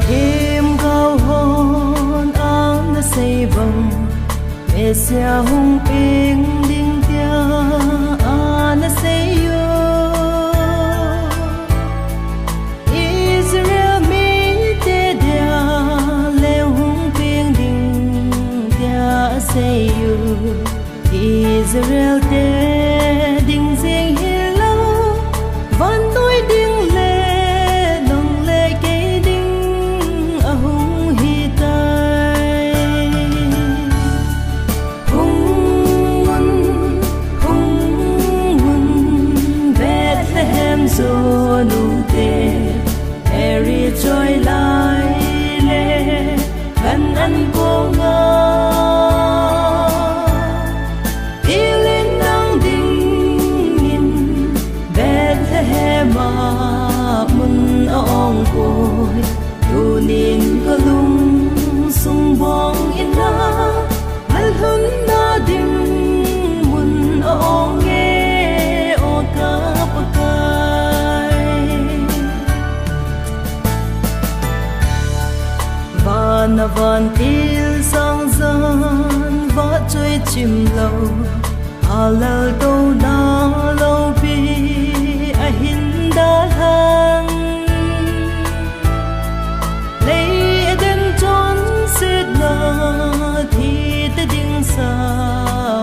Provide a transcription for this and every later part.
thêm cao hôn áo nó xây vòng mẹ xe hung ping đinh tia nó xây yo Israel mi te dia leo hung ping đinh tia xây yo Israel te đinh riêng hi lâu van tôi đinh lệ nông lệ cây đinh ở hung hi tai hung mun Bethlehem zo nu te eri joy lai le kan an ko nga mun ong koi tunin kalung sung bong ina al hun na dim mun ong e o ka pakai van til sang zan va chơi chim lâu halal to na lâu bi a hin da hang lấy đến chốn xịt na thì te ding sa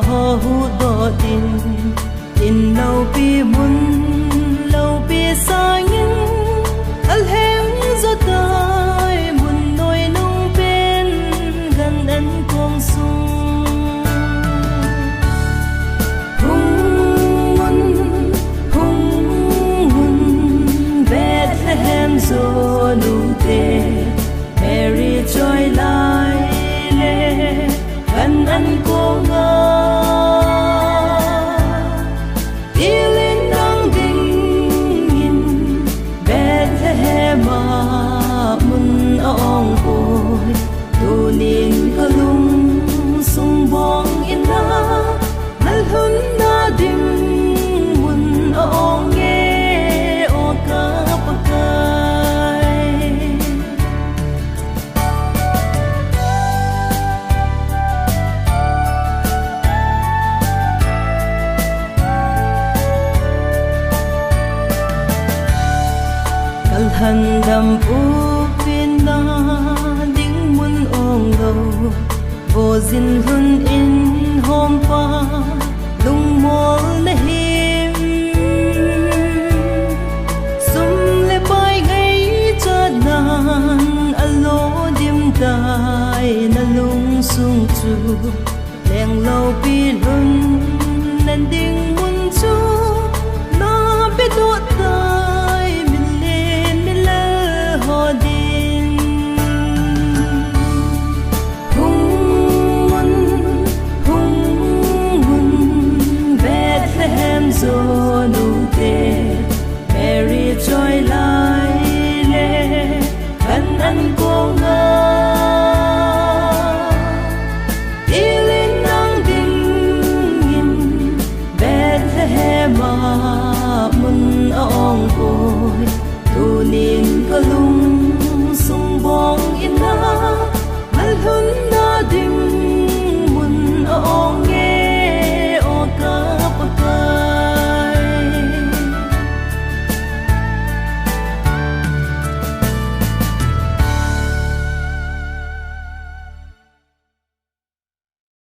ho hu do tin lâu bi mun lâu bi sa yin al hem zo tai mun noi nung pen gan an kong sung Bethlehem zo nu te Mary joy lai le kan an ko nga ilin dang ding in Bethlehem mun ong koi tunin kalung sung bong ina al hun na dim mun ong e o ka hân đầm u viên na đinh mun ong lâu vô dinh hun in hôm qua lung mol na him sum le bai ngay cho nan alo dim tai na lung sung chu leng lâu pi lun nan ding mun chu